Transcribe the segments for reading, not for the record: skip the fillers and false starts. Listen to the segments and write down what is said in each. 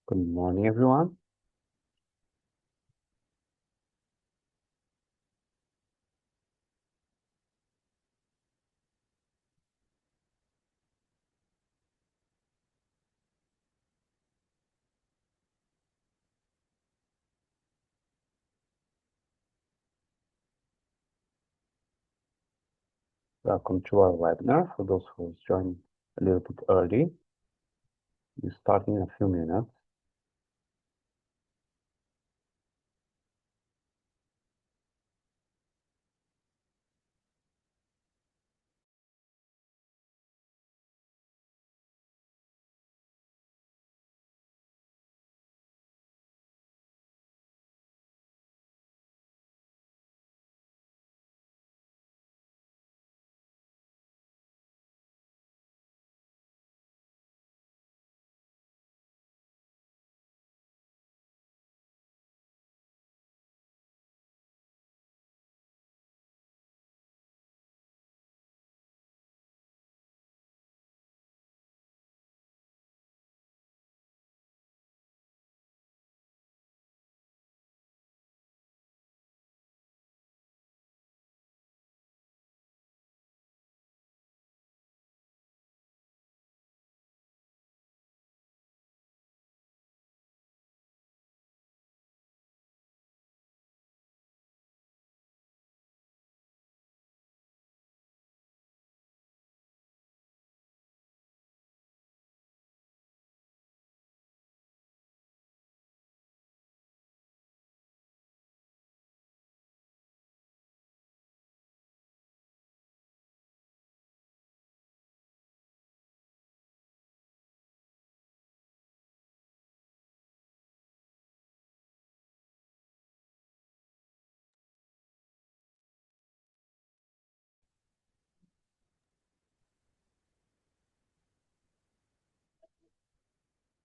Good morning, everyone. Welcome to our webinar. For those who joined a little bit early, we're starting in a few minutes.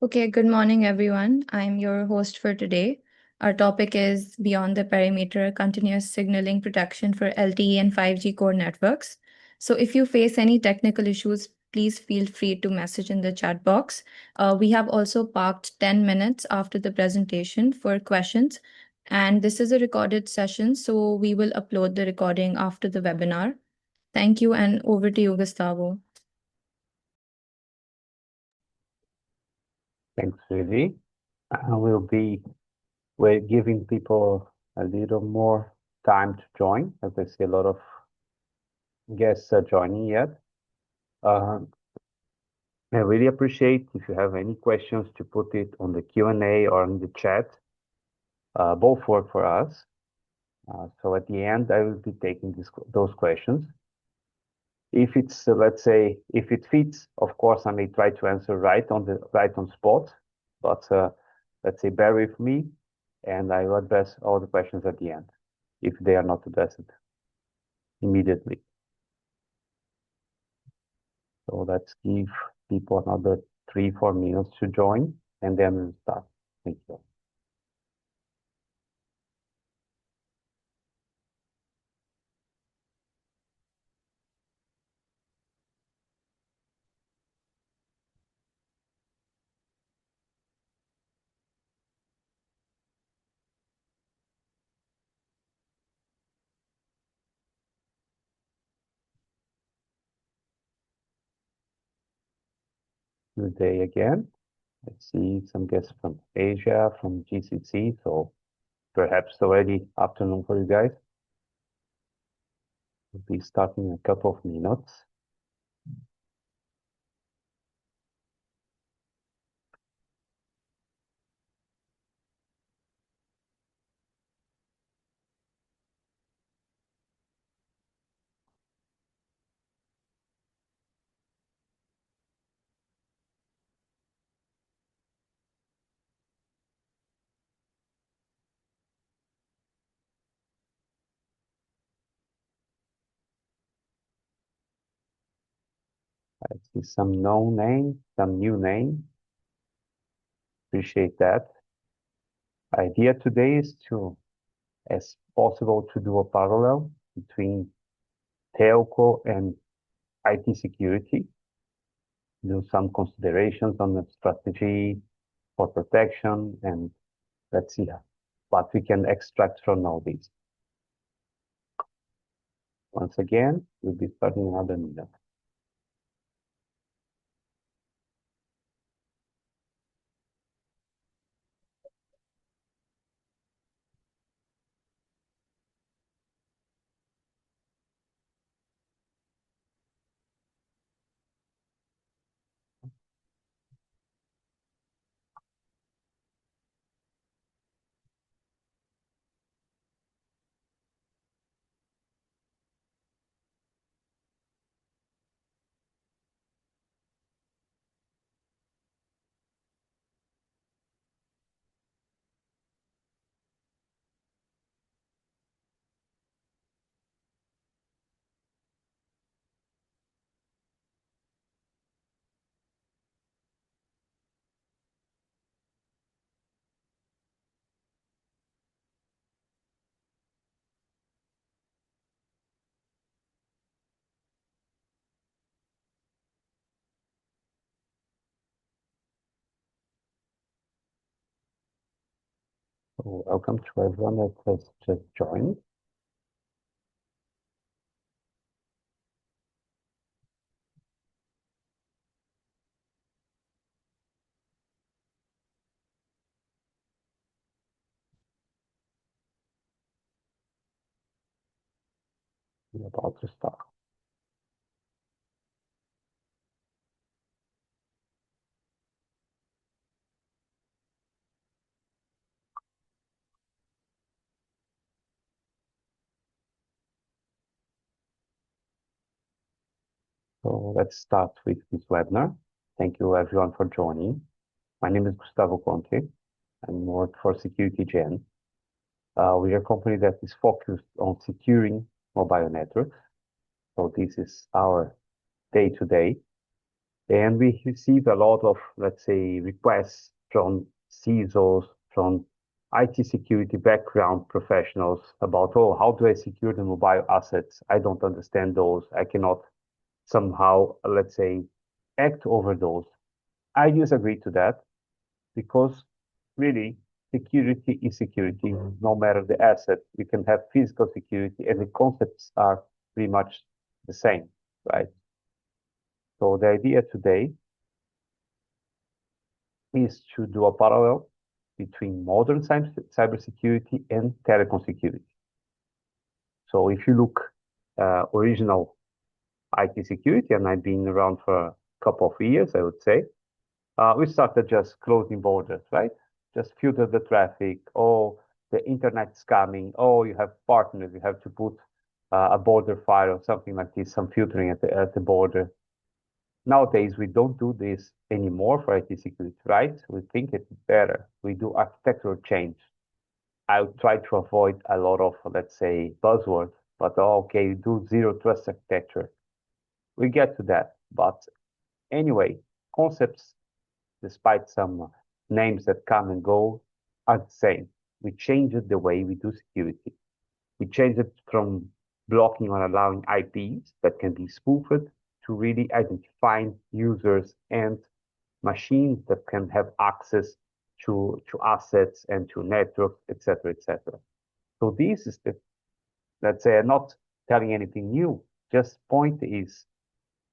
Okay, good morning, everyone. I'm your host for today. Our topic is Beyond the Perimeter Continuous Signaling Protection for LTE and 5G core networks. So, if you face any technical issues, please feel free to message in the chat box. We have also parked 10 minutes after the presentation for questions. And this is a recorded session, so we will upload the recording after the webinar. Thank you, and over to you, Gustavo. Thanks, Lily. We're giving people a little more time to join, as I see a lot of guests are joining yet. I really appreciate if you have any questions to put it on the Q&A or in the chat. Both work for us. So at the end, I will be taking those questions. If it's, let's say, if it fits, of course, I may try to answer right on spot, but let's say bear with me, and I will address all the questions at the end if they are not addressed immediately. So let's give people another 3-4 minutes to join, and then we'll start. Thank you. Good day again. I see some guests from Asia, from GCC, so perhaps already afternoon for you guys. We'll be starting in a couple of minutes. I see some known names, some new names. Appreciate that. Idea today is to, as possible, to do a parallel between telco and IT security. Do some considerations on the strategy, for protection, and let's see what we can extract from all these. Once again, we'll be starting another minute. So welcome to everyone that has just joined. We're about to start. So let's start with this webinar. Thank you everyone for joining. My name is Gustavo Konte. I work for SecurityGen. We are a company that is focused on securing mobile networks. So this is our day-to-day. And we receive a lot of, let's say, requests from CISOs, from IT security background professionals about, oh, how do I secure the mobile assets? I don't understand those. I cannot somehow, let's say, act over those. I disagree to that because really security is security, no matter the asset. We can have physical security and the concepts are pretty much the same, right? So the idea today is to do a parallel between modern cybersecurity and telecom security. So if you look original IT security, and I've been around for a couple of years, I would say, we started just closing borders, right? Just filter the traffic. Oh, the internet's coming. Oh, you have partners. You have to put a border file or something like this, some filtering at the border. Nowadays, we don't do this anymore for IT security, right? We think it's better. We do architectural change. I would try to avoid a lot of, let's say, buzzwords, but okay, do zero trust architecture. We get to that. But anyway, concepts, despite some names that come and go, are the same. We changed the way we do security. We changed it from blocking or allowing IPs that can be spoofed to really identifying users and machines that can have access to assets and to networks, etc., etc. So this is the, let's say, I'm not telling anything new. Just point is,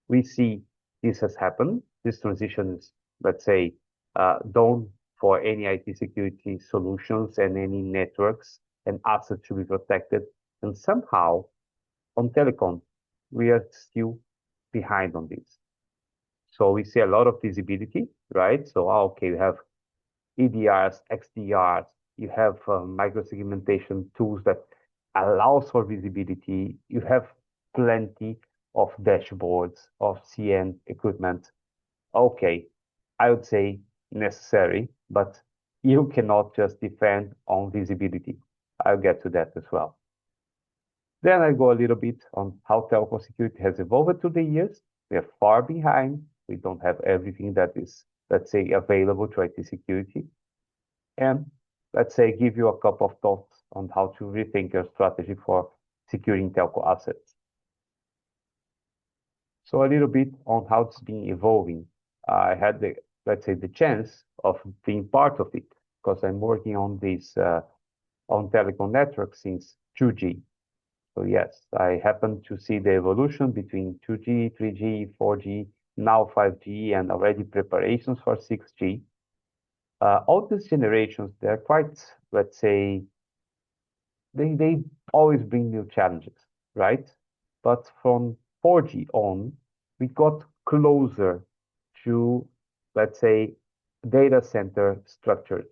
we see this has happened. This transition is, let's say, done for any IT security solutions and any networks and assets to be protected. And somehow on telecom, we are still behind on this. So we see a lot of visibility, right? So, okay, you have EDRs, XDRs, you have micro-segmentation tools that allows for visibility. You have plenty of dashboards, of CN equipment. Okay, I would say necessary, but you cannot just depend on visibility. I'll get to that as well. Then I go a little bit on how telecom security has evolved through the years. We are far behind. We don't have everything that is, let's say, available to IT security. And let's say, give you a couple of thoughts on how to rethink your strategy for securing telco assets. So a little bit on how it's been evolving. I had the let's say, the chance of being part of it, because I'm working on this on telecom networks since 2G. So yes, I happen to see the evolution between 2G, 3G, 4G, now 5G, and already preparations for 6G. All these generations, they're quite, let's say, they always bring new challenges, right? But from 4G on, we got closer to, let's say, data center structures.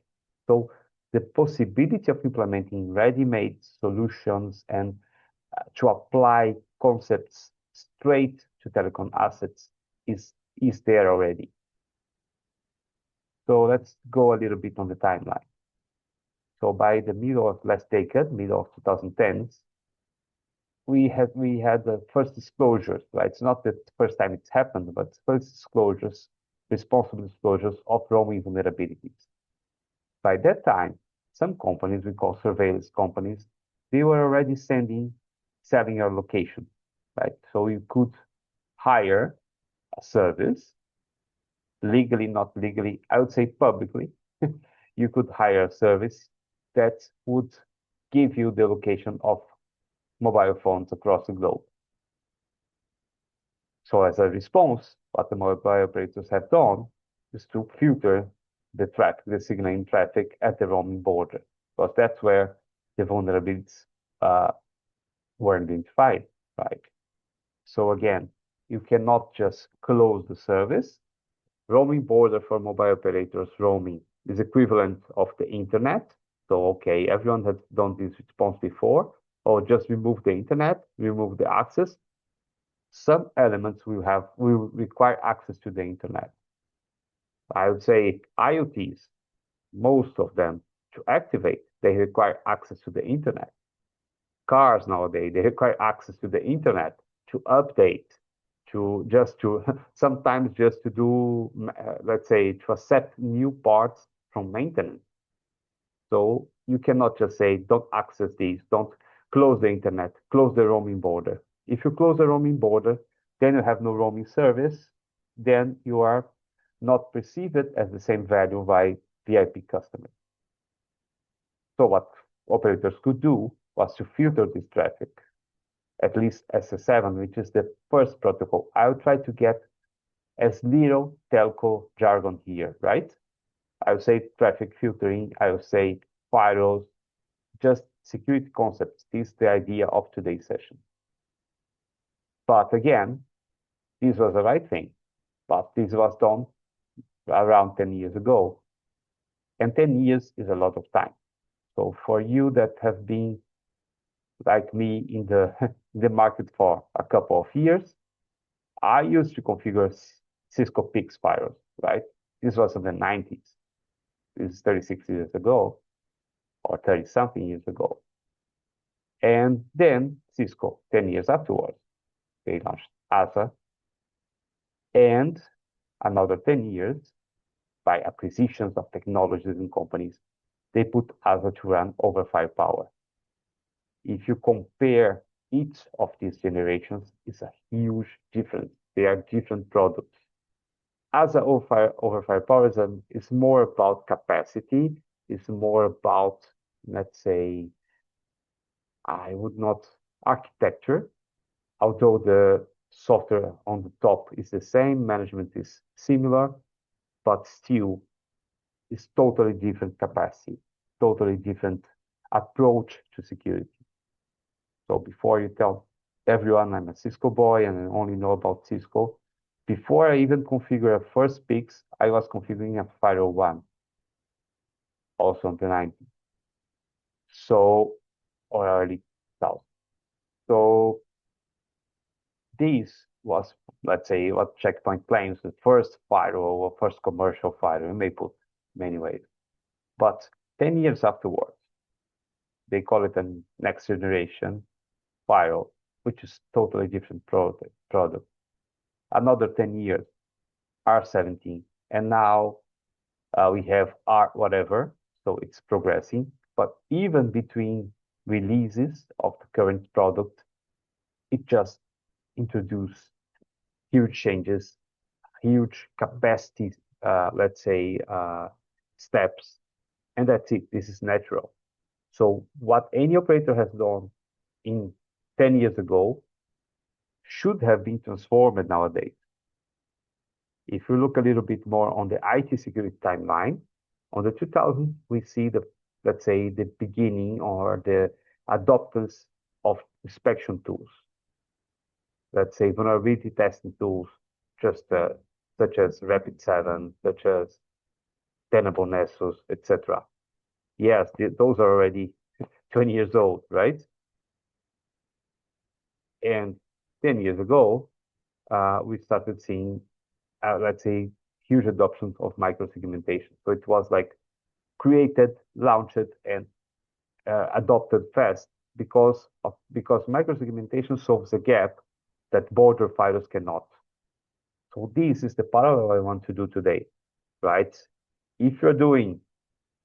So the possibility of implementing ready-made solutions and to apply concepts straight to telecom assets is there already. So let's go a little bit on the timeline. So by the middle of last decade, middle of 2010s, we had the first disclosures, right? It's not the first time it's happened, but first disclosures, responsible disclosures of roaming vulnerabilities. By that time, some companies we call surveillance companies, they were already selling your location, right? So you could hire a service, legally, not legally, I would say publicly, you could hire a service that would give you the location of mobile phones across the globe. So as a response, what the mobile operators have done is to filter the traffic, the signaling traffic at the roaming border, because that's where the vulnerabilities were identified, right? So again, you cannot just close the service. Roaming border for mobile operators roaming is equivalent of the internet. So, okay, everyone has done this response before, or just remove the internet, remove the access. Some elements will require access to the internet. I would say IoTs, most of them, to activate, they require access to the internet. Cars nowadays, they require access to the internet to update, to sometimes just to do, let's say, to accept new parts from maintenance. So you cannot just say, don't access these, don't close the internet, close the roaming border. If you close the roaming border, then you have no roaming service, then you are not perceived as the same value by VIP customers. So what operators could do was to filter this traffic, at least SS7, which is the first protocol. I'll try to get as little telco jargon here, right? I will say traffic filtering, I will say firewalls, just security concepts. This is the idea of today's session. But again, this was the right thing, but this was done around 10 years ago. And 10 years is a lot of time. So for you that have been like me in the market for a couple of years, I used to configure Cisco PIX firewalls, right? This was in the 90s. This is 36 years ago, or 30 something years ago. And then Cisco, 10 years afterwards, they launched ASA. And another 10 years, by acquisitions of technologies and companies, they put ASA to run over firepower. If you compare each of these generations, it's a huge difference. They are different products. ASA over firepower is more about capacity. It's more about, let's say, I would not architecture, although the software on the top is the same, management is similar, but still it's totally different capacity, totally different approach to security. So before you tell everyone I'm a Cisco boy and I only know about Cisco, before I even configure a first PIX, I was configuring a firewall 1, also in the 90s. So, or early 2000s. So this was, let's say, what Checkpoint claims the first firewall or first commercial firewall. You may put many ways. But 10 years afterwards, they call it a next generation firewall, which is totally different product. Another 10 years, R17. And now we have R whatever, so it's progressing. But even between releases of the current product, it just introduced huge changes, huge capacity let's say, steps, and that's it. This is natural. So what any operator has done in 10 years ago should have been transformed nowadays. If we look a little bit more on the IT security timeline, on the 2000s, we see the, let's say, the beginning or the adoptance of inspection tools. Let's say vulnerability testing tools, just such as Rapid7, such as Tenable Nessus, etc. Yes, those are already 20 years old, right? And 10 years ago, we started seeing, let's say, huge adoption of microsegmentation. So it was like created, launched, and adopted fast because microsegmentation solves a gap that border firewalls cannot. So this is the parallel I want to do today, right? If you're doing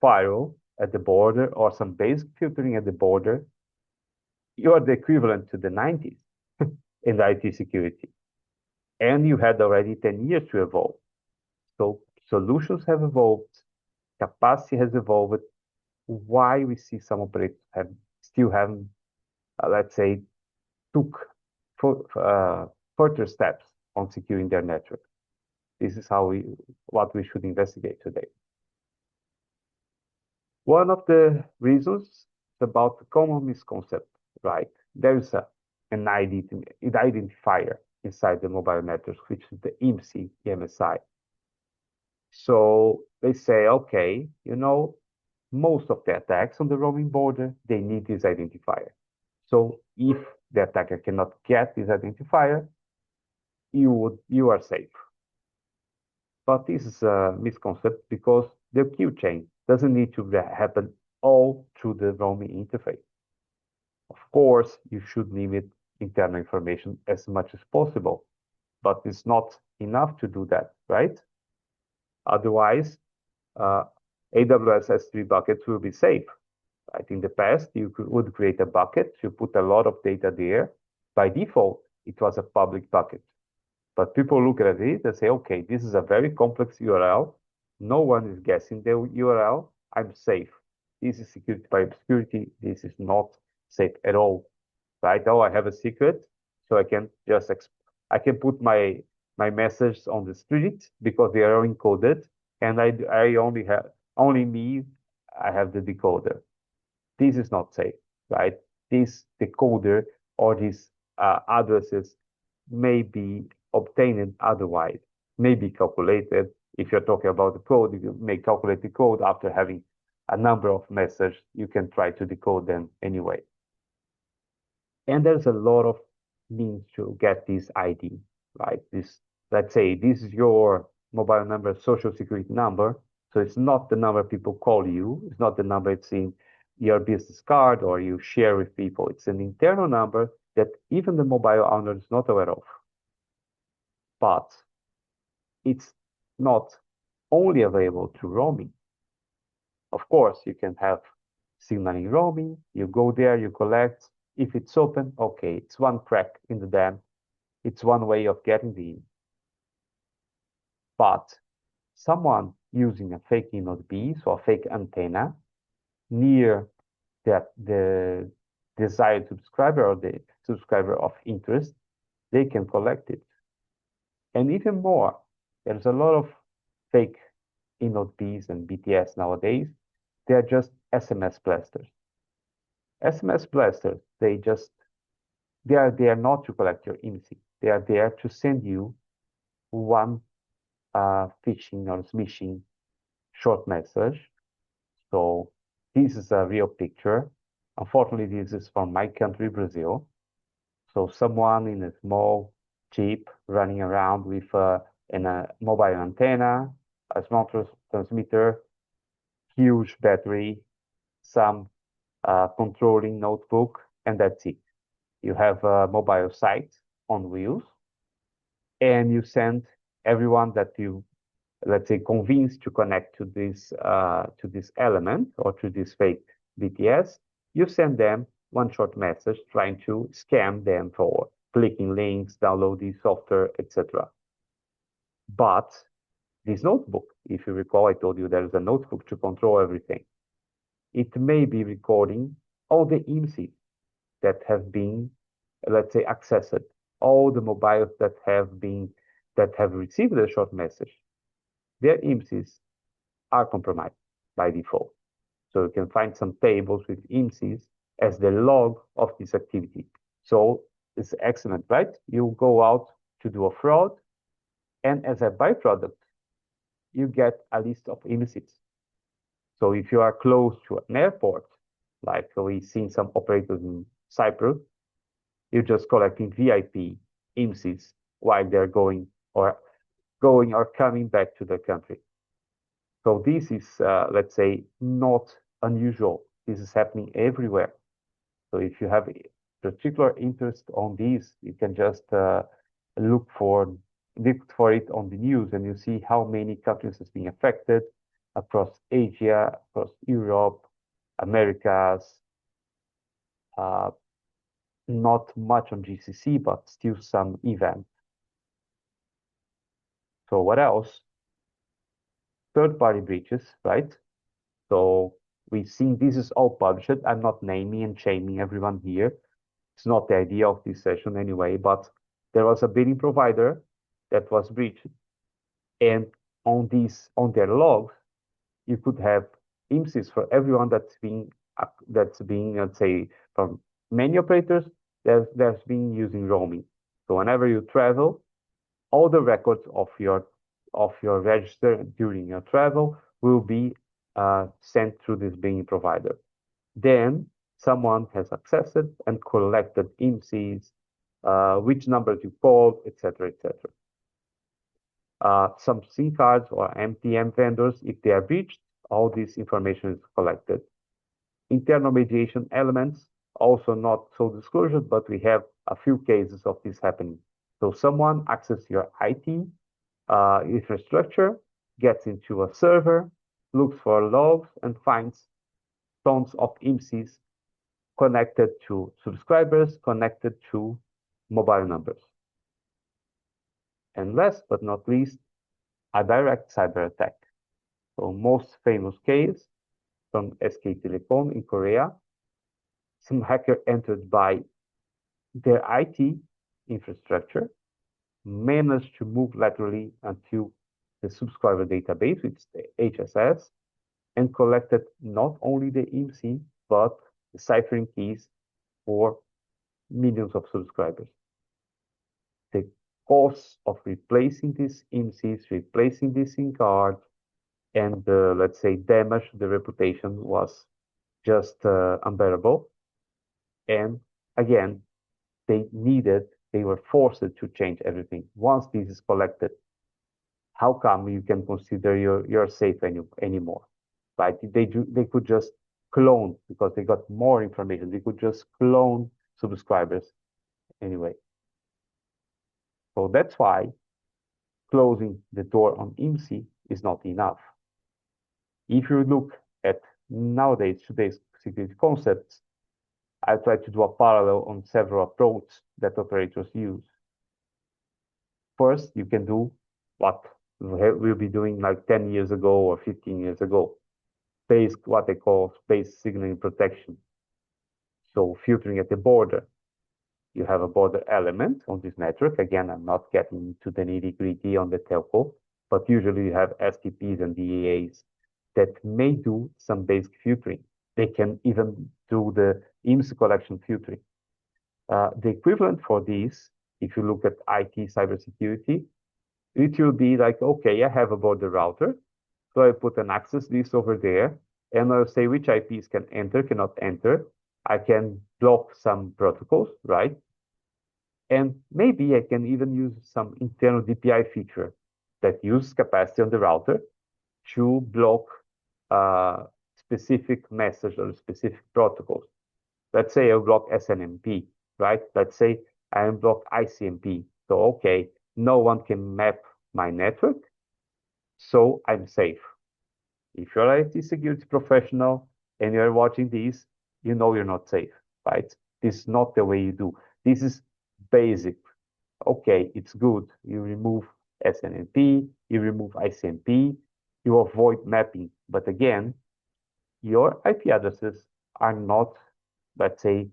firewall at the border or some basic filtering at the border, you are the equivalent to the 90s in the IT security. And you had already 10 years to evolve. So solutions have evolved, capacity has evolved. Why we see some operators still haven't, let's say, took further steps on securing their network. This is what we should investigate today. One of the reasons is about the common misconception, right? There is an identifier inside the mobile network, which is the IMSI, EMSI. So they say, okay, most of the attacks on the roaming border, they need this identifier. So if the attacker cannot get this identifier, you are safe. But this is a misconception because the queue chain doesn't need to happen all through the roaming interface. Of course, you should limit internal information as much as possible, but it's not enough to do that, right? Otherwise, AWS S3 buckets will be safe. Right? In the past, you would create a bucket, you put a lot of data there. By default, it was a public bucket. But people look at it and say, okay, this is a very complex URL. No one is guessing the URL. I'm safe. This is security by obscurity. This is not safe at all. Right? Oh, I have a secret, so I can just I can put my message on the street because they are encoded, and I only have I have the decoder. This is not safe, right? This decoder or these addresses may be obtained otherwise, may be calculated. If you're talking about the code, you may calculate the code after having a number of messages. You can try to decode them anyway. And there's a lot of means to get this ID, right? Let's say this is your mobile number, social security number. So it's not the number people call you. It's not the number it's in your business card or you share with people. It's an internal number that even the mobile owner is not aware of. But it's not only available through roaming. Of course, you can have signaling roaming. You go there, you collect. If it's open, okay, it's one crack in the dam. It's one way of getting the in. But someone using a fake node B, so a fake antenna, near the desired subscriber or the subscriber of interest, they can collect it. And even more, there's a lot of fake inode Bs and BTS nowadays. They're just SMS blasters. SMS blasters, they are not to collect your IMSI. They are there to send you one phishing or smishing short message. So this is a real picture. Unfortunately, this is from my country, Brazil. So someone in a small Jeep running around with a mobile antenna, a small transmitter, huge battery, some controlling notebook, and that's it. You have a mobile site on wheels, and you send everyone that you, let's say, convince to connect to this element or to this fake BTS. You send them one short message trying to scam them for clicking links, downloading software, etc. But this notebook. If you recall, I told you there's a notebook to control everything. It may be recording all the IMSIs that have been, let's say, accessed, all the mobiles that have received a short message. Their IMSIs are compromised by default. So you can find some tables with IMSIs as the log of this activity. So it's excellent, right? You go out to do a fraud, and as a byproduct, you get a list of IMSIs. So if you are close to an airport, like we've seen some operators in Cyprus, you're just collecting VIP IMSIs while they're going or coming back to the country. So this is, let's say, not unusual. This is happening everywhere. So if you have particular interest on this, you can just look for it on the news, and you see how many countries is being affected across Asia, across Europe, Americas. Not much on GCC, but still some event. So what else? Third-party breaches, right? So we've seen this is all published. I'm not naming and shaming everyone here. It's not the idea of this session anyway, but there was a billing provider that was breached. And on their logs, you could have IMSIs for everyone that's being, let's say, from many operators that's been using roaming. So whenever you travel, all the records of your register during your travel will be sent through this billing provider. Then someone has accessed and collected IMSIs, which numbers you called, etc., etc. Some SIM cards or MTM vendors, if they are breached, all this information is collected. Internal mediation elements, also not so disclosed, but we have a few cases of this happening. So someone accesses your IT infrastructure, gets into a server, looks for logs, and finds tons of IMSIs connected to subscribers, connected to mobile numbers. And last but not least, a direct cyber attack. So most famous case from SK Telecom in Korea, some hacker entered by their IT infrastructure, managed to move laterally until the subscriber database, which is the HSS, and collected not only the IMSI, but the ciphering keys for millions of subscribers. The cost of replacing these IMSIs, replacing this SIM card, and let's say damage to the reputation was just unbearable. And again, they were forced to change everything. Once this is collected, how come you can consider you're safe anymore? Right? They could just clone because they got more information. They could just clone subscribers anyway. So that's why closing the door on IMSI is not enough. If you look at today's security concepts, I try to do a parallel on several approaches that operators use. First, you can do what we'll be doing like 10 years ago or 15 years ago, what they call space signaling protection. So filtering at the border. You have a border element on this network. Again, I'm not getting into the nitty-gritty on the telco, but usually you have STPs and DAAs that may do some basic filtering. They can even do the IMSI collection filtering. The equivalent for this, if you look at IT cybersecurity, it will be like, okay, I have a border router, so I put an access list over there, and I'll say which IPs can enter, cannot enter. I can block some protocols, right? And maybe I can even use some internal DPI feature that uses capacity on the router to block specific message or specific protocols. Let's say I block SNMP, right? Let's say I block ICMP. So, okay, no one can map my network, so I'm safe. If you're an IT security professional and you're watching this, you know you're not safe, right? This is not the way you do. This is basic. Okay, it's good. You remove SNMP, you remove ICMP, you avoid mapping. But again, your IP addresses are not, let's say,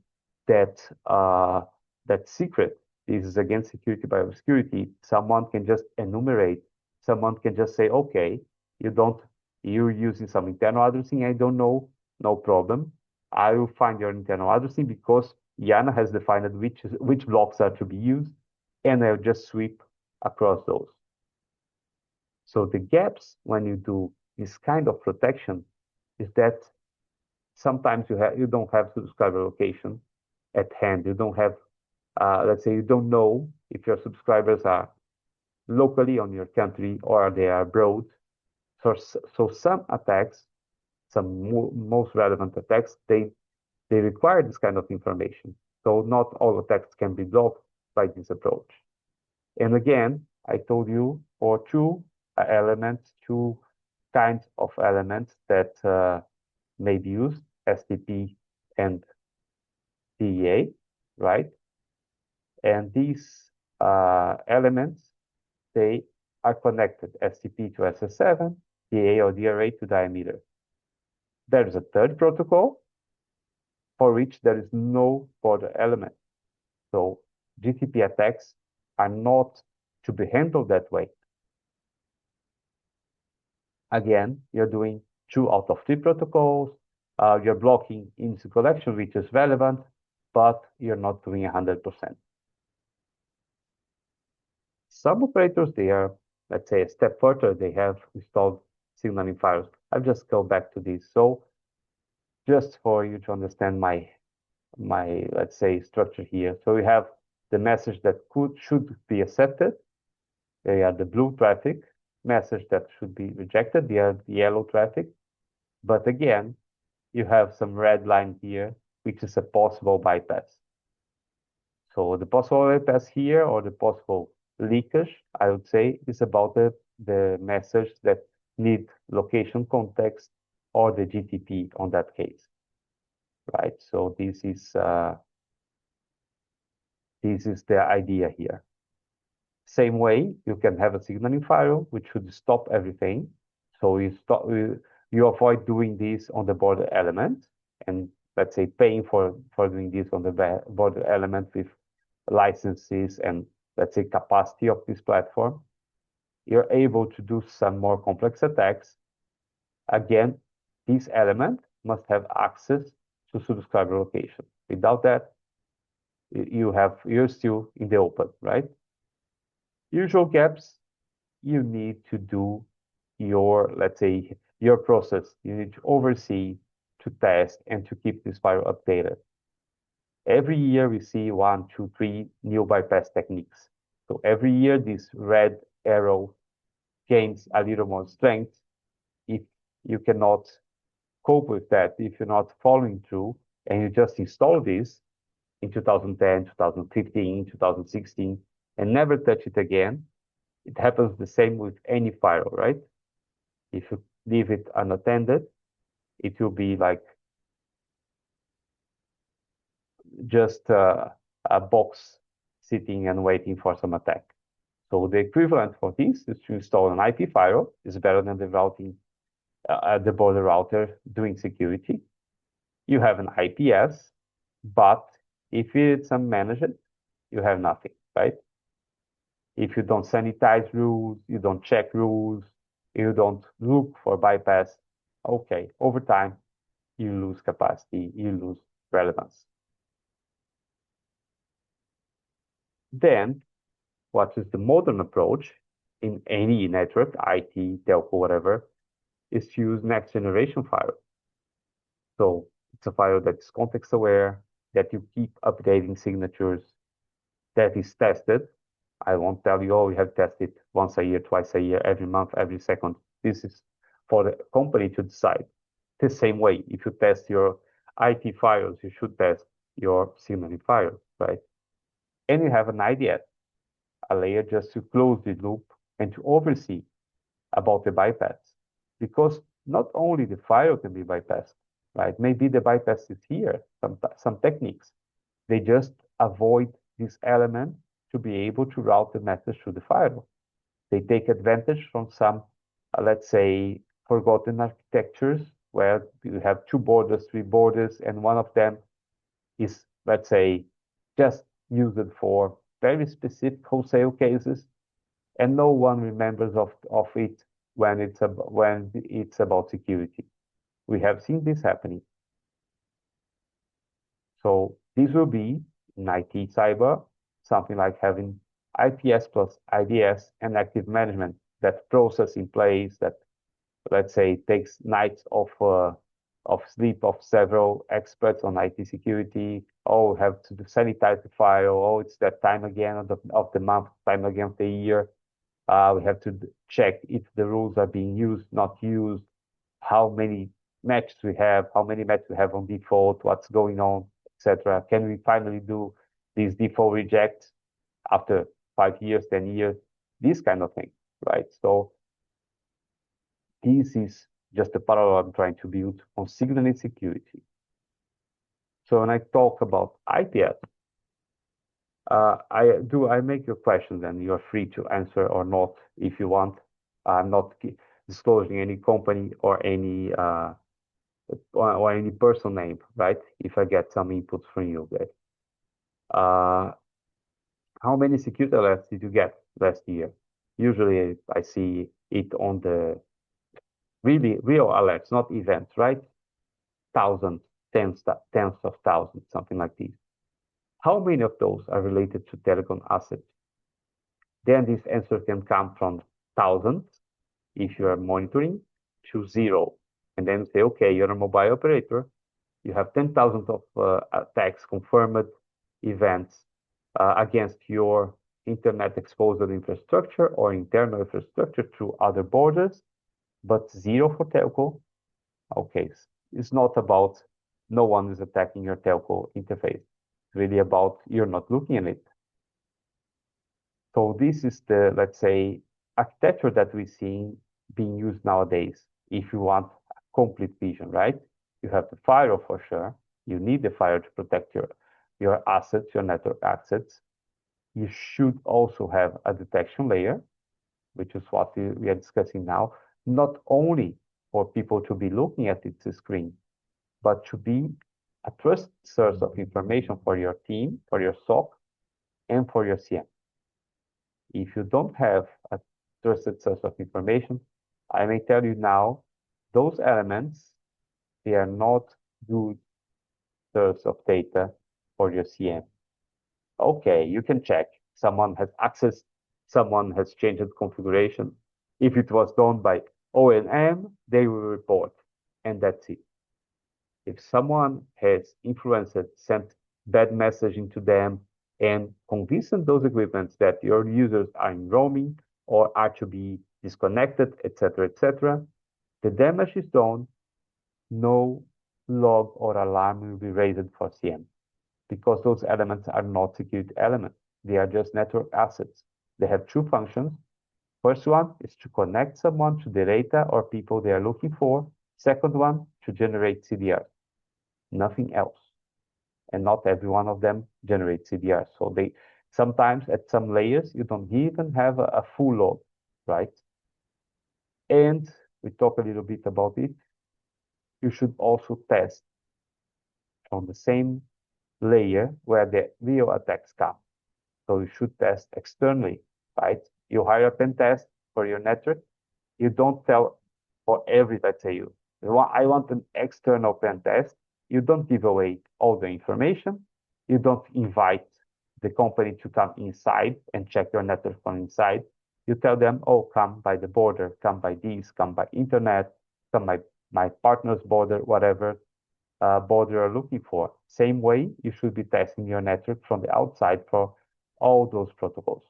that that secret. This is again security by obscurity. Someone can just enumerate. Someone can just say, okay, you're using some internal addressing. I don't know, no problem. I will find your internal addressing because Yana has defined which blocks are to be used, and I'll just sweep across those. So the gaps when you do this kind of protection is that sometimes you don't have subscriber location at hand. You don't have, let's say, you don't know if your subscribers are locally on your country or they are abroad. So some attacks, most relevant attacks, they require this kind of information. So not all attacks can be blocked by this approach. And again, I told you for two elements, two kinds of elements that may be used, STP and DEA, right? And these elements, they are connected, STP to SS7, DA or DRA to diameter. There is a third protocol for which there is no border element. So GTP attacks are not to be handled that way. Again, you're doing 2 out of 3 protocols. You're blocking IMSI collection, which is relevant, but you're not doing 100%. Some operators, they are, let's say, a step further. They have installed signaling firewalls. I'll just go back to this. So just for you to understand my let's say, structure here. So we have the message that should be accepted. They are the blue traffic. Message that should be rejected. They are the yellow traffic. But again, you have some red line here, which is a possible bypass. So the possible bypass here, or the possible leakage, I would say, is about the message that need location context or the GTP on that case, right? So this is the idea here. Same way, you can have a signaling firewall which should stop everything. So you avoid doing this on the border element, and let's say paying for doing this on the border element with licenses and let's say capacity of this platform. You're able to do some more complex attacks. Again, this element must have access to subscriber location. Without that, you're still in the open, right? Usual gaps, you need to do your, let's say, your process. You need to oversee, to test, and to keep this firewall updated. Every year we see 1, 2, 3 new bypass techniques. So every year this red arrow gains a little more strength. If you cannot cope with that, if you're not following through, and you just install this in 2010, 2015, 2016, and never touch it again, it happens the same with any firewall, right? If you leave it unattended, it will be like just a box sitting and waiting for some attack. So the equivalent for this is to install an IP firewall. It's better than the routing, the border router doing security. You have an IPS, but if it's unmanaged, you have nothing, right? If you don't sanitize rules, you don't check rules, you don't look for bypass, okay, over time, you lose capacity, you lose relevance. Then, what is the modern approach in any network, IT, telco, whatever, is to use next generation firewall. So it's a firewall that's context aware, that you keep updating signatures, that is tested. I won't tell you, oh, you have tested once a year, twice a year, every month, every second. This is for the company to decide. The same way, if you test your IT files, you should test your signaling files, right? And you have an IDS, a layer just to close the loop and to oversee about the bypass. Because not only the file can be bypassed, right? Maybe the bypass is here, some techniques. They just avoid this element to be able to route the message to the firewall. They take advantage from some, let's say, forgotten architectures where you have 2 borders, 3 borders, and one of them is, let's say, just used for very specific wholesale cases, and no one remembers of it when it's about security. We have seen this happening. So this will be in IT cyber something like having IPS plus IDS and active management, that process in place that, let's say, takes nights of sleep of several experts on IT security. Oh, we have to sanitize the file. Oh, it's that time again of the month, time again of the year. We have to check if the rules are being used, not used, how many matches we have, how many matches we have on default, what's going on, etc. Can we finally do these default rejects after 5 years, 10 years, this kind of thing, right? So this is just a parallel I'm trying to build on signaling security. So when I talk about IPS, I make your question, then you're free to answer or not if you want. I'm not disclosing any company or any personal name, right? If I get some inputs from you guys. How many security alerts did you get last year? Usually I see it on the really real alerts, not events, right? Thousands, tens of thousands, something like this. How many of those are related to telecom assets? Then this answer can come from thousands if you are monitoring to 0. And then say, okay, you're a mobile operator. You have 10,000 of attacks confirmed events against your internet exposed infrastructure or internal infrastructure through other borders, but 0 for telco. Okay, it's not about no one is attacking your telco interface. It's really about you're not looking at it. So this is the, let's say, architecture that we're seeing being used nowadays. If you want a complete vision, right? You have the firewall for sure. You need the firewall to protect your assets, your network assets. You should also have a detection layer, which is what we are discussing now, not only for people to be looking at its screen, but to be a trusted source of information for your team, for your SOC, and for your CM. If you don't have a trusted source of information, I may tell you now, those elements, they are not good source of data for your CM. Okay, you can check. Someone has access, someone has changed the configuration. If it was done by O&M, they will report, and that's it. If someone has influenced, sent bad messaging to them, and convinced those equipments that your users are in roaming or are to be disconnected, etc., the damage is done, no log or alarm will be raised for CM because those elements are not security elements. They are just network assets. They have 2 functions. First one is to connect someone to the data or people they are looking for. Second one, to generate CDR. Nothing else. And not every one of them generates CDR. So they sometimes at some layers, you don't even have a full log, right? And we talk a little bit about it. You should also test on the same layer where the real attacks come. So you should test externally, right? You hire a pen test for your network. You don't tell for every, let's say I want an external pen test. You don't give away all the information. You don't invite the company to come inside and check your network from inside. You tell them, oh, come by the border, come by this, come by internet, come by my partner's border, whatever border you're looking for. Same way, you should be testing your network from the outside for all those protocols.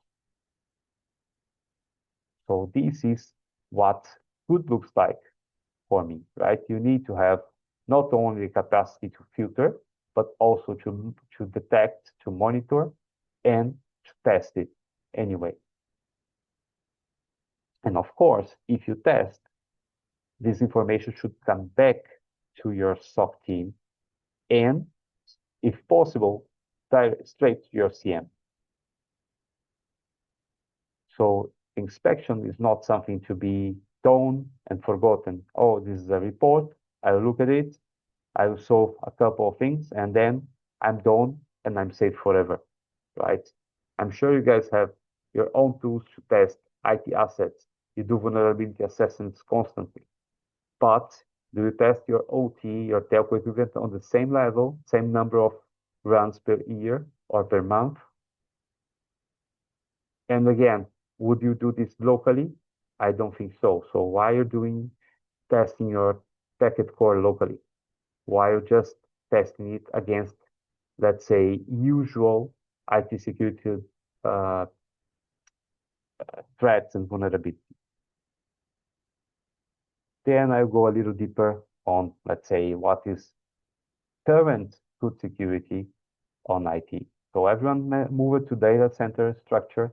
So this is what good looks like for me, right? You need to have not only the capacity to filter, but also to detect, to monitor, and to test it anyway. And of course, if you test, this information should come back to your SOC team and, if possible, straight to your CM. So inspection is not something to be done and forgotten. Oh, this is a report. I'll look at it. I'll solve a couple of things, and then I'm done and I'm safe forever, right? I'm sure you guys have your own tools to test IT assets. You do vulnerability assessments constantly. But do you test your OT, your telco equipment on the same level, same number of runs per year or per month? And again, would you do this locally? I don't think so. So why are you doing testing your packet core locally? Why are you just testing it against, let's say, usual IT security uh, threats and vulnerabilities? Then I'll go a little deeper on, let's say, what is current good security on IT. So everyone moved to data center structure.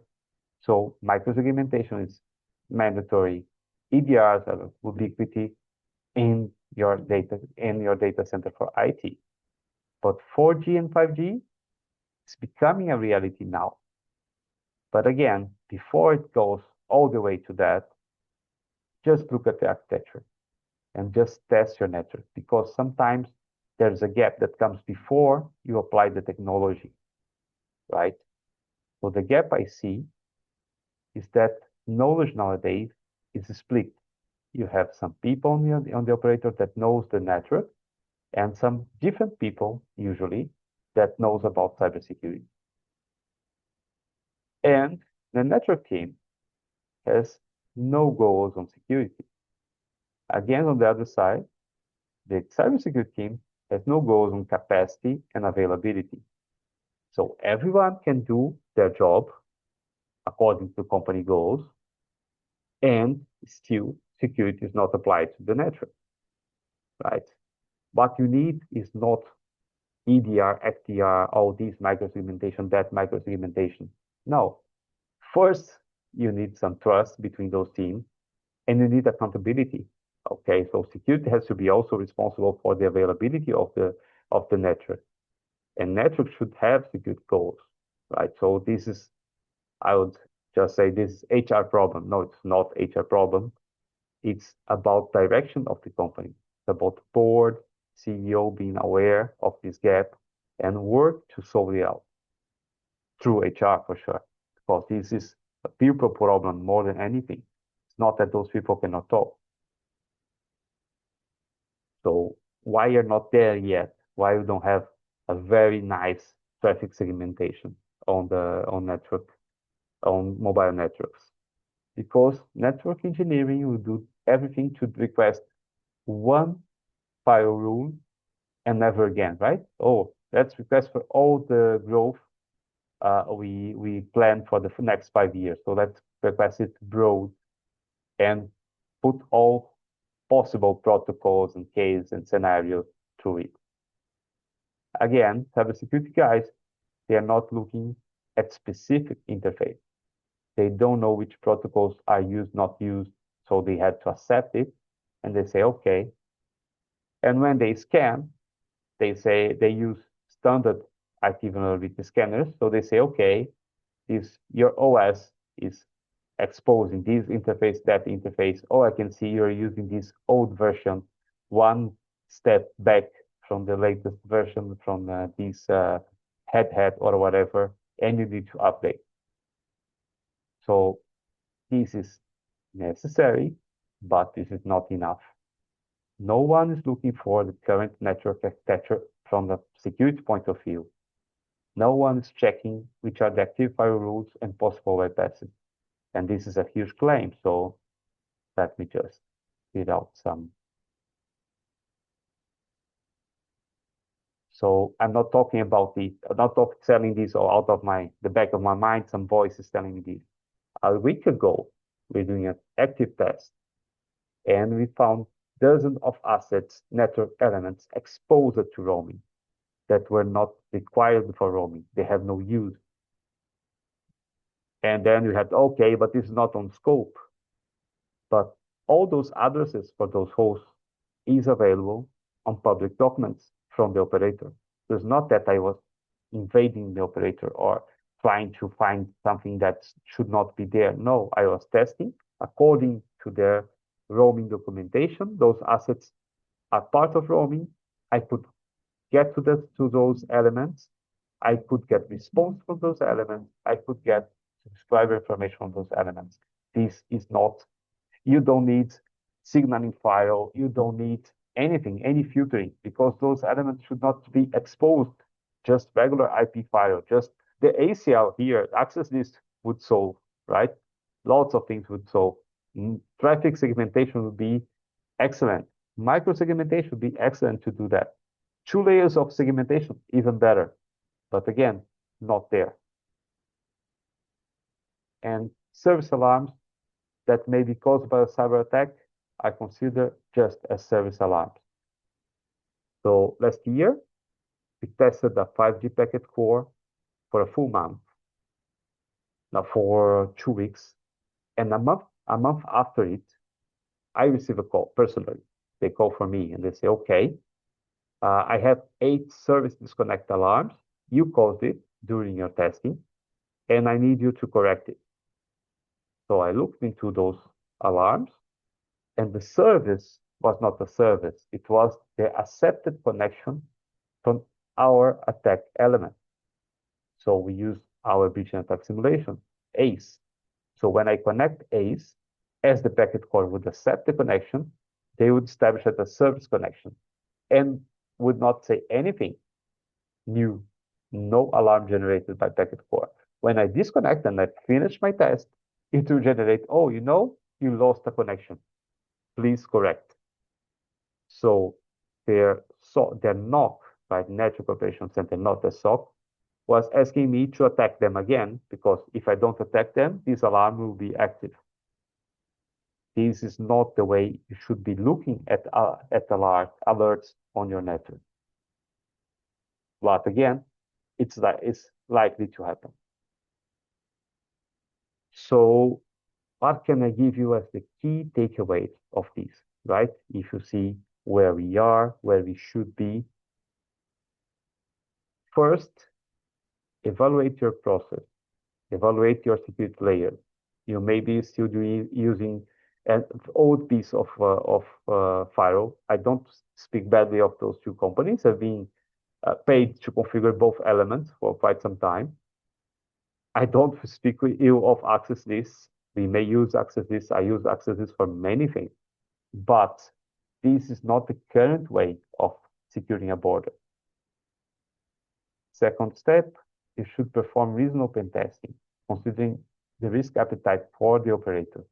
So micro-segmentation is mandatory. EDRs are ubiquity in your data center for IT. But 4G and 5G is becoming a reality now. But again, before it goes all the way to that, just look at the architecture and just test your network, because sometimes there's a gap that comes before you apply the technology, right? So the gap I see is that knowledge nowadays is split. You have some people on the operator that knows the network, and some different people usually that knows about cybersecurity. And the network team has no goals on security. Again, on the other side, the cybersecurity team has no goals on capacity and availability. So everyone can do their job according to company goals, and still security is not applied to the network, right? What you need is not EDR, XDR, all these micro-segmentation, that micro-segmentation. No. First, you need some trust between those teams, and you need accountability. Okay, so security has to be also responsible for the availability of the network. And network should have security goals, right? So this is, I would just say this is HR problem. No, it's not HR problem. It's about direction of the company. It's about board, CEO being aware of this gap and work to solve it out through HR for sure. Because this is a people problem more than anything. It's not that those people cannot talk. So why you're not there yet? Why you don't have a very nice traffic segmentation on mobile networks? Because network engineering will do everything to request one file rule and never again, right? Oh, let's request for all the growth we plan for the next 5 years. So let's request it broad and put all possible protocols and cases and scenarios through it. Again, cybersecurity guys, they are not looking at specific interface. They don't know which protocols are used, not used, so they have to accept it, and they say, okay. And when they scan, they say they use standard IT vulnerability scanners, so they say, okay, if your OS is exposing this interface, that interface, oh, I can see you're using this old version, one step back from the latest version from this head or whatever, and you need to update. So this is necessary, but this is not enough. No one is looking for the current network architecture from the security point of view. No one is checking which are the active file rules and possible web passes. And this is a huge claim, so let me just read out some. So I'm not talking about this, I'm not telling this or out of the back of my mind, some voice is telling me this. A week ago, we're doing an active test, and we found dozens of assets, network elements exposed to roaming that were not required for roaming. They have no use. And then we had, okay, but this is not on scope. But all those addresses for those hosts is available on public documents from the operator. So it's not that I was invading the operator or trying to find something that should not be there. No, I was testing according to their roaming documentation. Those assets are part of roaming. I could get to those elements. I could get response from those elements. I could get subscriber information from those elements. This is not, you don't need signaling file. You don't need anything, any filtering, because those elements should not be exposed. Just regular IP file, just the ACL here, access list would solve, right? Lots of things would solve. Traffic segmentation would be excellent. Micro-segmentation would be excellent to do that. 2 layers of segmentation, even better. But again, not there. And service alarms that may be caused by a cyber attack, I consider just as service alarms. So last year, we tested a 5G packet core for a full month, now for 2 weeks. And a month after it, I receive a call personally. They call for me and they say, okay, I have 8 service disconnect alarms. You caused it during your testing, and I need you to correct it. So I looked into those alarms, and the service was not a service. It was the accepted connection from our attack element. So we use our breach and attack simulation, ACE. So when I connect ACE, as the packet core would accept the connection, they would establish that a service connection and would not say anything new, no alarm generated by packet core. When I disconnect and I finish my test, it will generate, oh, you lost a connection. Please correct. So their NOC, right, Network Operations Center, not the SOC, was asking me to attack them again, because if I don't attack them, this alarm will be active. This is not the way you should be looking at alerts on your network. But again, it's likely to happen. So what can I give you as the key takeaways of this, right? If you see where we are, where we should be. First, evaluate your process. Evaluate your security layer. You may be still using an old piece of firewall. I don't speak badly of those 2 companies. I've been paid to configure both elements for quite some time. I don't speak ill of access lists. We may use access lists. I use access lists for many things, but this is not the current way of securing a border. Second step, you should perform reasonable pen testing, considering the risk appetite for the operator.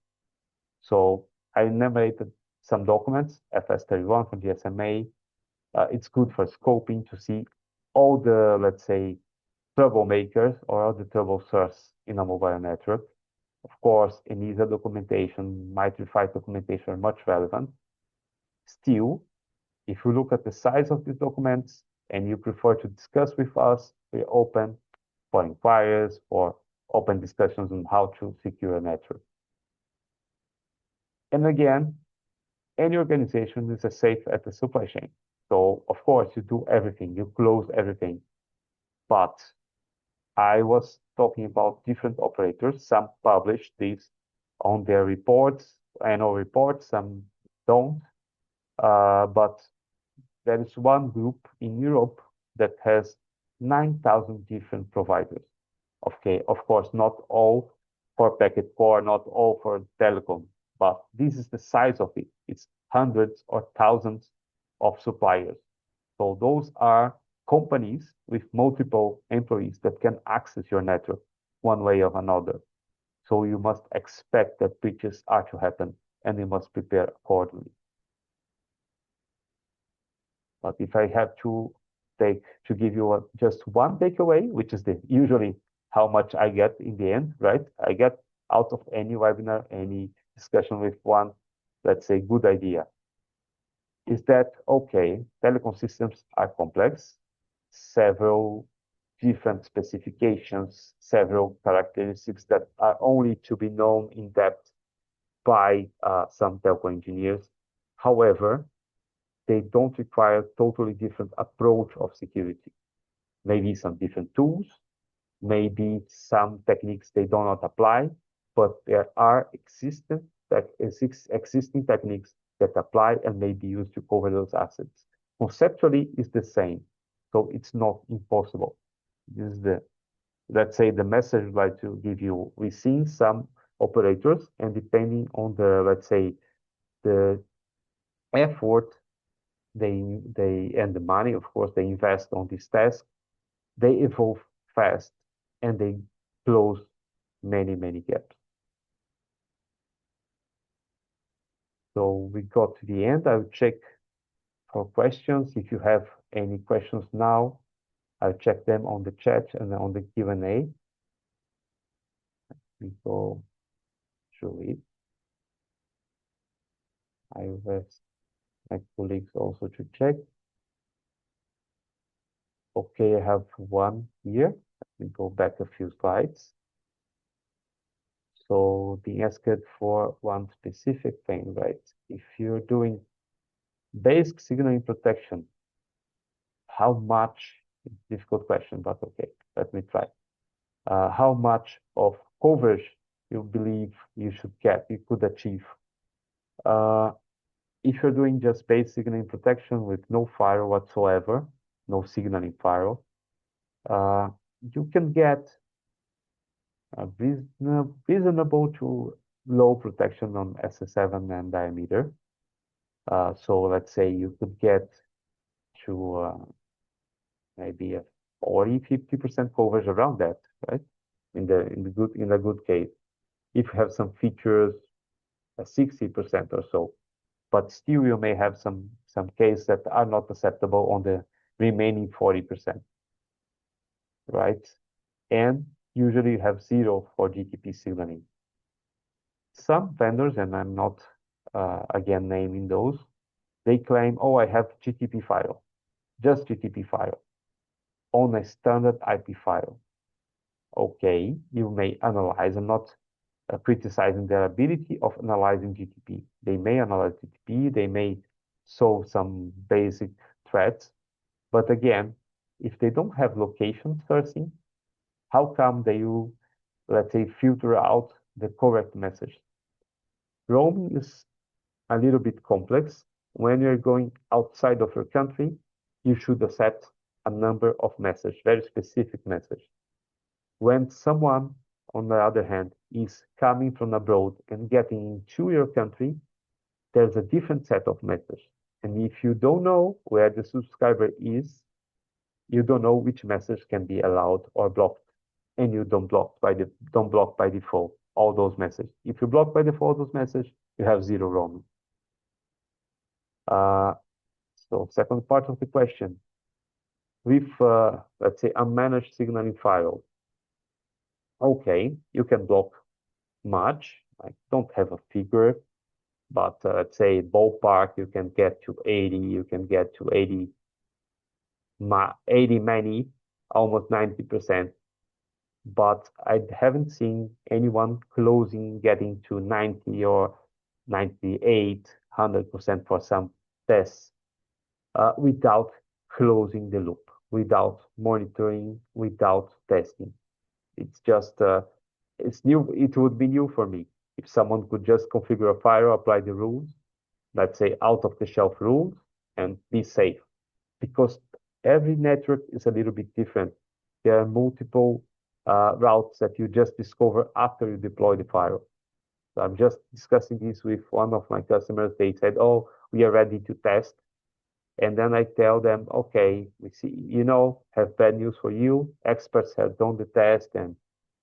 So I enumerated some documents, FS31 from GSMA. It's good for scoping to see all the, let's say, troublemakers or all the troubleshooters in a mobile network. Of course, ENISA documentation, MITRE5 documentation are much relevant. Still, if you look at the size of these documents and you prefer to discuss with us, we're open for inquiries, for open discussions on how to secure a network. And again, any organization is as safe as the supply chain. So of course you do everything, you close everything. But I was talking about different operators. Some publish this on their reports, annual reports, some don't. But there is one group in Europe that has 9,000 different providers. Okay, of course, not all for packet core, not all for telecom, but this is the size of it. It's hundreds or thousands of suppliers. So those are companies with multiple employees that can access your network one way or another. So you must expect that breaches are to happen, and you must prepare accordingly. But if I have to give you just one takeaway, which is usually how much I get in the end, right? I get out of any webinar, any discussion with one, let's say, good idea, is that, okay, telecom systems are complex, several different specifications, several characteristics that are only to be known in depth by some telco engineers. However, they don't require totally different approach of security. Maybe some different tools, maybe some techniques they do not apply, but there are existing techniques that apply and may be used to cover those assets. Conceptually, it's the same, so it's not impossible. This is let's say, the message I'd like to give you. We've seen some operators, and depending on let's say, the effort and the money, of course, they invest on this task, they evolve fast and they close many, many gaps. So we got to the end. I'll check for questions. If you have any questions now, I'll check them on the chat and on the Q&A. We go through it. I will ask my colleagues also to check. Okay, I have one here. Let me go back a few slides. So being asked for one specific thing, right? If you're doing basic signaling protection, how much, difficult question, but okay, let me try. How much of coverage you believe you could achieve? If you're doing just basic signaling protection with no firewall whatsoever, no signaling firewall, you can get a reasonable to low protection on SS7 and diameter. So let's say you could get to maybe a 40–50% coverage around that, right? In a good case. If you have some features, a 60% or so, but still you may have some cases that are not acceptable on the remaining 40%, right? And usually you have 0 for GTP signaling. Some vendors, and I'm not again naming those, they claim, oh, I have GTP file, just GTP file on a standard IP file. Okay, you may analyze. I'm not criticizing their ability of analyzing GTP. They may analyze GTP, they may solve some basic threats, but again, if they don't have location sourcing, how come they will, let's say, filter out the correct message? Roaming is a little bit complex. When you're going outside of your country, you should accept a number of messages, very specific message. When someone, on the other hand, is coming from abroad and getting into your country, there's a different set of messages. And if you don't know where the subscriber is, you don't know which message can be allowed or blocked. And you don't block by default all those messages. If you block by default those messages, you have 0 roaming. So second part of the question, with let's say unmanaged signaling file, okay, you can block much. I don't have a figure, but let's say ballpark, you can get to 80, you can get to 80 many, almost 90%. But I haven't seen anyone getting to 90 or 98, 100% for some tests without closing the loop, without monitoring, without testing. It's just, it's new. It would be new for me if someone could just configure a firewall, apply the rules, let's say out-of-the-shelf rules, and be safe. Because every network is a little bit different. There are multiple routes that you just discover after you deploy the firewall. So I'm just discussing this with one of my customers. They said, oh, we are ready to test. And then I tell them, okay, we see, have bad news for you. Experts have done the test and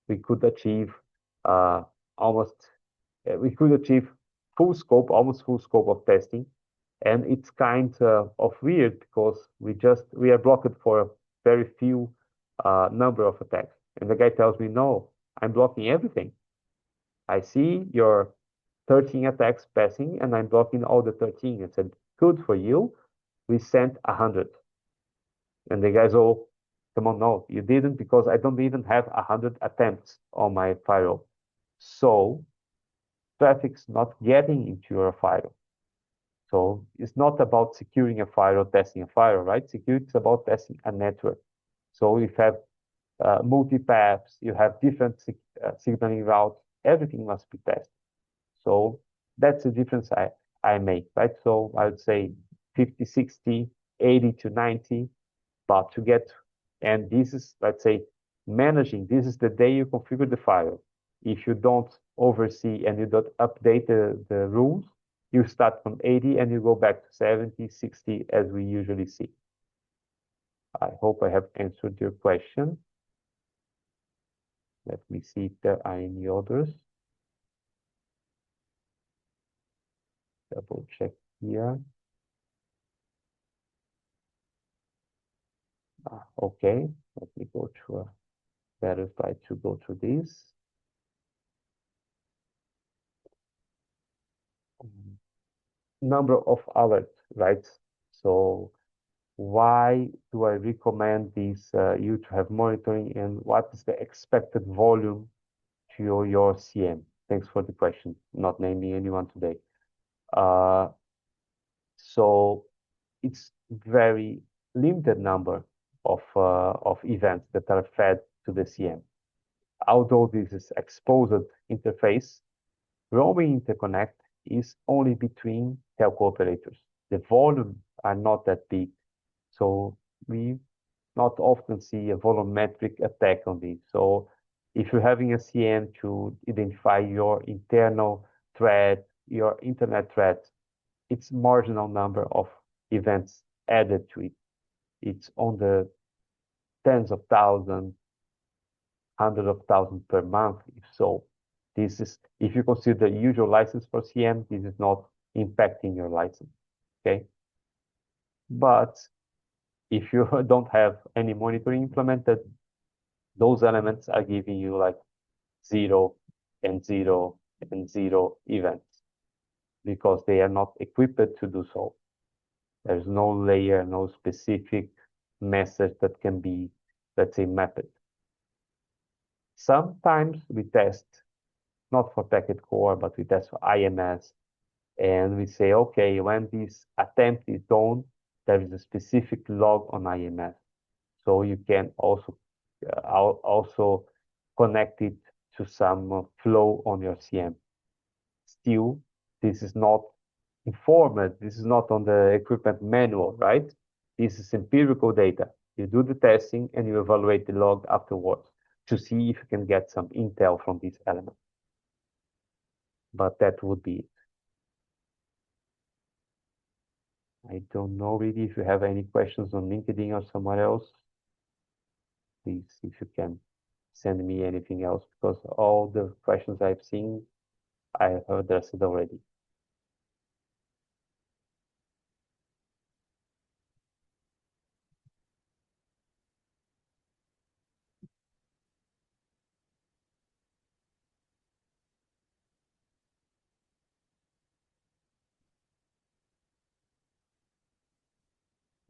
we could achieve we could achieve almost full scope of testing. And it's kind of weird because we are blocked for a very few number of attacks. And the guy tells me, no, I'm blocking everything. I see your 13 attacks passing and I'm blocking all the 13. I said, good for you. We sent 100. And the guys, oh, come on, no, you didn't, because I don't even have 100 attempts on my firewall. So traffic's not getting into your firewall. So it's not about securing a firewall, testing a firewall, right? Security is about testing a network. So if you have multipaths, you have different signaling routes, everything must be tested. So that's the difference I make, right? So I would say 50, 60, 80 to 90, but to get, and this is, let's say, managing, this is the day you configure the file. If you don't oversee and you don't update the rules, you start from 80 and you go back to 70, 60, as we usually see. I hope I have answered your question. Let me see if there are any others. Double check here. Okay, let me go to a better slide to go through this. Number of alerts, right? So why do I recommend this you to have monitoring, and what is the expected volume to your CM? Thanks for the question. Not naming anyone today. So it's very limited number of events that are fed to the CM. Although this is exposed interface, roaming interconnect is only between telco operators. The volumes are not that big, so we not often see a volumetric attack on this. So if you're having a CM to identify your internal threat, your internet threat, it's marginal number of events added to it. It's on the tens of thousands, hundreds of thousands per month, if so. This is, if you consider the usual license for CM, this is not impacting your license, okay? But if you don't have any monitoring implemented, those elements are giving you like 0 and 0 and 0 events because they are not equipped to do so. There's no layer, no specific message that can be, let's say, mapped. Sometimes we test, not for packet core, but we test for IMS, and we say, okay, when this attempt is done, there is a specific log on IMS. So you can also connect it to some flow on your CM. Still, this is not informed. This is not on the equipment manual, right? This is empirical data. You do the testing and you evaluate the log afterwards to see if you can get some intel from this element. But that would be it. I don't know really if you have any questions on LinkedIn or somewhere else. Please, if you can send me anything else, because all the questions I've seen, I have addressed it already.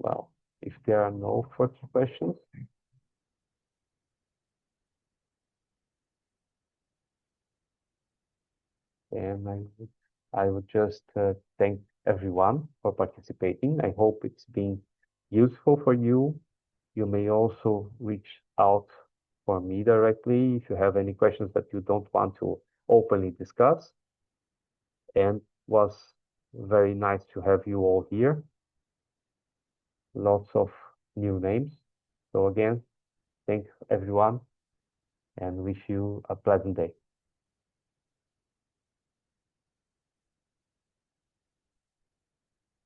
Well, if there are no further questions, then I would just thank everyone for participating. I hope it's been useful for you. You may also reach out for me directly if you have any questions that you don't want to openly discuss. And was very nice to have you all here. Lots of new names. So again, thank everyone and wish you a pleasant day.